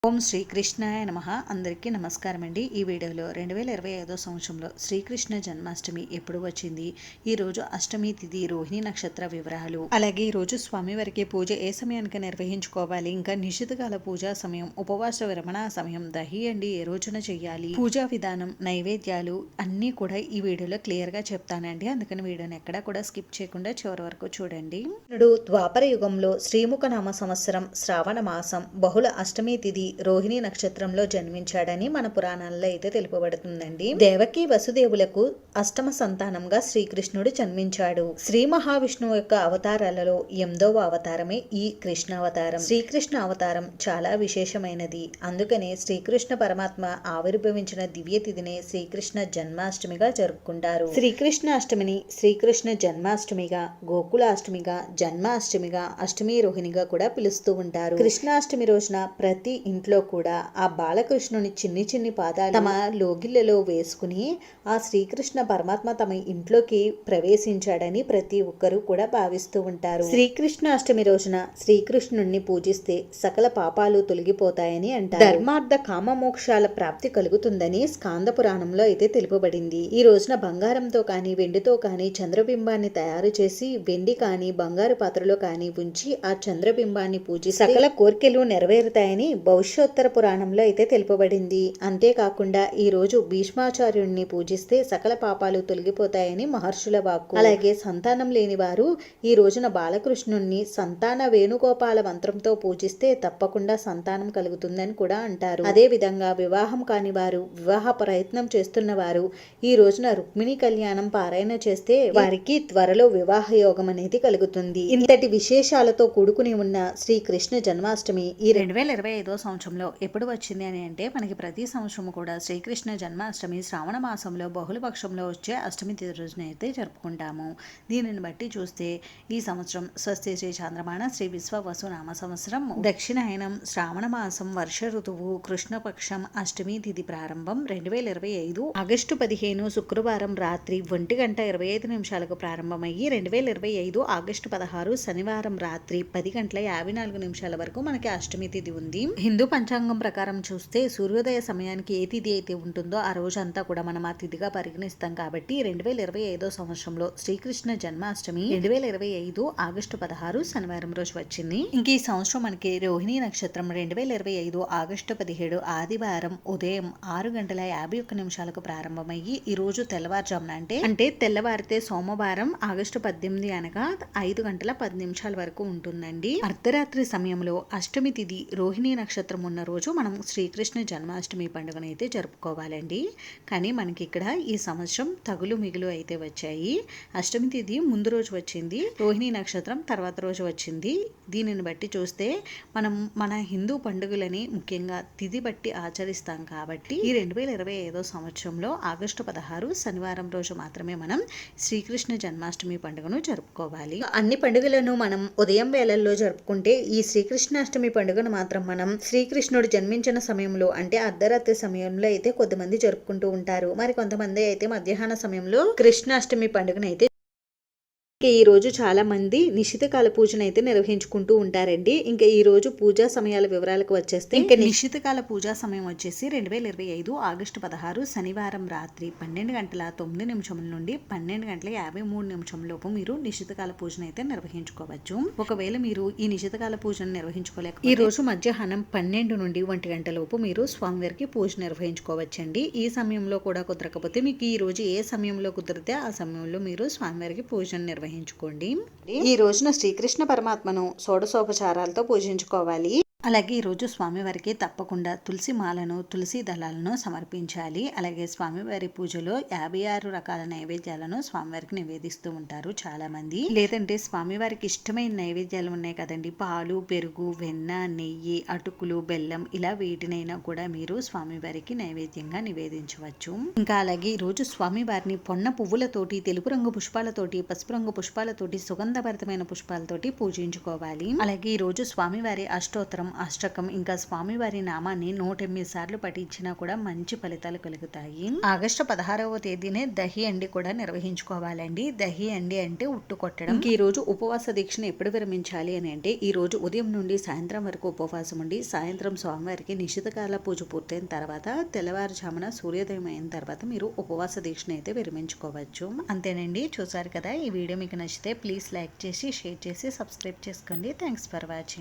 ఓం శ్రీకృష్ణాయ నమః. అందరికీ నమస్కారం అండి. ఈ వీడియోలో 2025 సంవత్సరంలో శ్రీకృష్ణ జన్మాష్టమి ఎప్పుడు వచ్చింది, ఈ రోజు అష్టమి తిథి, రోహిణి నక్షత్ర వివరాలు, అలాగే ఈ రోజు స్వామివారికి పూజ ఏ సమయానికి నిర్వహించుకోవాలి, ఇంకా నిషితకాల పూజా సమయం, ఉపవాస విరమణ సమయం, దహి అండి ఏ రోజున చెయ్యాలి, పూజా విధానం, నైవేద్యాలు అన్నీ కూడా ఈ వీడియోలో క్లియర్ గా చెప్తానండి. అందుకని వీడియోని ఎక్కడా కూడా స్కిప్ చేయకుండా చివరి వరకు చూడండి. ద్వాపర యుగంలో శ్రీముఖ నామ సంవత్సరం శ్రావణ మాసం బహుళ అష్టమి తిథి రోహిణి నక్షత్రంలో జన్మించాడని మన పురాణాల్లో అయితే తెలుపబడుతుందండి. దేవకి వసుదేవులకు అష్టమ సంతానంగా శ్రీకృష్ణుడు జన్మించాడు. శ్రీ మహావిష్ణువు యొక్క అవతారాలలో 8వ అవతారమే ఈ కృష్ణ అవతారం. శ్రీకృష్ణ అవతారం చాలా విశేషమైనది. అందుకనే శ్రీకృష్ణ పరమాత్మ ఆవిర్భవించిన దివ్య తిథినే శ్రీకృష్ణ జన్మాష్టమిగా జరుపుకుంటారు. శ్రీకృష్ణ అష్టమిని శ్రీకృష్ణ జన్మాష్టమిగా, గోకులాష్టమిగా, జన్మాష్టమిగా, అష్టమి రోహిణిగా కూడా పిలుస్తూ ఉంటారు. కృష్ణాష్టమి రోజున ప్రతి ఇంట్లో కూడా ఆ బాలకృష్ణుని చిన్ని చిన్ని పాదాలు తమ లోగిళ్లలో వేసుకుని ఆ శ్రీకృష్ణ పరమాత్మ తమ ఇంట్లోకి ప్రవేశించాడని ప్రతి ఒక్కరూ కూడా భావిస్తూ ఉంటారు. శ్రీకృష్ణాష్టమి రోజున శ్రీకృష్ణుణ్ణి పూజిస్తే సకల పాపాలు తొలగిపోతాయని అంటారు. ధర్మార్థ కామ మోక్షాల ప్రాప్తి కలుగుతుందని స్కాంద పురాణంలో అయితే తెలుపబడింది. ఈ రోజున బంగారంతో కానీ వెండితో కానీ చంద్రబింబాన్ని తయారు చేసి వెండి కానీ బంగారు పాత్రలో కానీ ఉంచి ఆ చంద్రబింబాన్ని పూజిస్తే సకల కోర్కెలు నెరవేరుతాయని భవిష్యోత్తర పురాణంలో అయితే తెలుపబడింది. అంతేకాకుండా ఈ రోజు భీష్మాచార్యుడిని పూజిస్తే సకల పాపాలు తొలగిపోతాయని మహర్షుల వాక్కు. అలాగే సంతానం లేని వారు ఈ రోజున బాలకృష్ణుణ్ణి సంతాన వేణుగోపాల మంత్రంతో పూజిస్తే తప్పకుండా సంతానం కలుగుతుందని కూడా అంటారు. అదే విధంగా వివాహం కాని వారు, వివాహ ప్రయత్నం చేస్తున్న వారు ఈ రోజున రుక్మిణి కళ్యాణం పారాయణ చేస్తే వారికి త్వరలో వివాహ యోగం అనేది కలుగుతుంది. ఇంతటి విశేషాలతో కూడుకుని ఉన్న శ్రీకృష్ణ జన్మాష్టమి ఈ 2025 సంవత్సరంలో ఎప్పుడు వచ్చింది అని అంటే, మనకి ప్రతి సంవత్సరం కూడా శ్రీకృష్ణ జన్మాష్టమి శ్రావణ మాసంలో బహుళపక్షంలో వచ్చే అష్టమి తిథి రోజున అయితే జరుపుకుంటాము. దీనిని బట్టి చూస్తే ఈ సంవత్సరం స్వస్తి శ్రీ చాంద్రమాన శ్రీ విశ్వవసు నామ సంవత్సరం దక్షిణాయనం శ్రావణ మాసం వర్ష ఋతువు కృష్ణపక్షం అష్టమి తిథి ప్రారంభం 2025 ఆగస్టు 15 శుక్రవారం రాత్రి 1:25 ప్రారంభమయ్యి 2025 ఆగస్టు 16 శనివారం రాత్రి 10:54 వరకు మనకి అష్టమి తిథి ఉంది. హిందూ పంచాంగం ప్రకారం చూస్తే సూర్యోదయ సమయానికి ఏ తిథి అయితే ఉంటుందో ఆ రోజంతా కూడా మనం ఆ తిథిగా పరిగణిస్తాం. కాబట్టి 2025 సంవత్సరంలో శ్రీకృష్ణ జన్మాష్టమి 2025 ఆగస్టు 16 శనివారం రోజు వచ్చింది. ఇంక ఈ సంవత్సరం మనకి రోహిణి నక్షత్రం 2025 ఆగస్టు 17 ఆదివారం ఉదయం 6:51 ప్రారంభమయ్యి ఈ రోజు తెల్లవారుజామున అంటే తెల్లవారితే సోమవారం ఆగస్టు 18 అనగా 5:10 వరకు ఉంటుందండి. అర్ధరాత్రి సమయంలో అష్టమి తిథి రోహిణి నక్షత్రం ఉన్న రోజు మనం శ్రీకృష్ణ జన్మాష్టమి పండుగను అయితే జరుపుకోవాలండి. కానీ మనకి ఇక్కడ ఈ సంవత్సరం తగులు మిగులు అయితే వచ్చాయి. అష్టమి తిథి ముందు రోజు వచ్చింది, రోహిణి నక్షత్రం తర్వాత రోజు వచ్చింది. దీనిని బట్టి చూస్తే మనం మన హిందూ పండుగలని ముఖ్యంగా తిథి బట్టి ఆచరిస్తాం. కాబట్టి ఈ 2025 సంవత్సరంలో ఆగస్టు 16 శనివారం రోజు మాత్రమే మనం శ్రీకృష్ణ జన్మాష్టమి పండుగను జరుపుకోవాలి. అన్ని పండుగలను మనం ఉదయం వేళల్లో జరుపుకుంటే ఈ శ్రీకృష్ణాష్టమి పండుగను మాత్రం మనం శ్రీకృష్ణుడు జన్మించిన సమయంలో అంటే అర్ధరాత్రి సమయంలో అయితే కొద్దిమంది జరుపుకుంటూ ఉంటారు. మరి కొంతమంది అయితే మధ్యాహ్న సమయంలో కృష్ణాష్టమి పండుగను అయితే ఈ రోజు చాలా మంది నిశితకాల పూజను అయితే నిర్వహించుకుంటూ ఉంటారండి. ఇంకా ఈ రోజు పూజా సమయాల వివరాలకు వచ్చేస్తే ఇంకా నిశితకాల పూజా సమయం వచ్చేసి 2025 ఆగస్టు 16 శనివారం రాత్రి 12:09 నుండి 12:53 లోపు మీరు నిశితకాల పూజను అయితే నిర్వహించుకోవచ్చు. ఒకవేళ మీరు ఈ నిశితకాల పూజను నిర్వహించుకోలేక ఈ రోజు మధ్యాహ్నం 12 నుండి 1 గంట లోపు మీరు స్వామివారికి పూజ నిర్వహించుకోవచ్చండి. ఈ సమయంలో కూడా కుదరకపోతే మీకు ఈ రోజు ఏ సమయంలో కుదిరితే ఆ సమయంలో మీరు స్వామివారికి పూజను నిర్వహించుకోండి. ఈ రోజున శ్రీకృష్ణ పరమాత్మను షోడశోపచారాలతో పూజించుకోవాలి. అలాగే ఈరోజు స్వామివారికి తప్పకుండా తులసి మాలను, తులసి దళాలను సమర్పించాలి. అలాగే స్వామివారి పూజలో 56 రకాల నైవేద్యాలను స్వామివారికి నివేదిస్తూ ఉంటారు చాలా మంది. లేదంటే స్వామివారికి ఇష్టమైన నైవేద్యాలు ఉన్నాయి కదండి, పాలు, పెరుగు, వెన్న, నెయ్యి, అటుకులు, బెల్లం, ఇలా వీటినైనా కూడా మీరు స్వామివారికి నైవేద్యంగా నివేదించవచ్చు. ఇంకా అలాగే ఈరోజు స్వామివారిని పొన్న పువ్వులతోటి, తెలుపు రంగు పుష్పాలతోటి, పసుపు రంగు పుష్పాలతోటి, సుగంధభరితమైన పుష్పాలతోటి పూజించుకోవాలి. అలాగే ఈరోజు స్వామివారి అష్టోత్తరం అష్టకం ఇంకా స్వామివారి నామాన్ని 108 సార్లు పఠించినా కూడా మంచి ఫలితాలు కలుగుతాయి. ఆగస్టు 16వ తేదీనే దహి అండి కూడా నిర్వహించుకోవాలండి. దహి అండి అంటే ఉట్టు కొట్టడం. ఈ రోజు ఉపవాస దీక్షను ఎప్పుడు విరమించాలి అని అంటే ఈ రోజు ఉదయం నుండి సాయంత్రం వరకు ఉపవాసం ఉండి సాయంత్రం స్వామివారికి నిషితకాల పూజ పూర్తయిన తర్వాత తెల్లవారుజామున సూర్యోదయం అయిన తర్వాత మీరు ఉపవాస దీక్షను అయితే విరమించుకోవచ్చు. అంతేనండి. చూసారు కదా, ఈ వీడియో మీకు నచ్చితే ప్లీజ్ లైక్ చేసి షేర్ చేసి సబ్స్క్రైబ్ చేసుకోండి. Thanks for watching.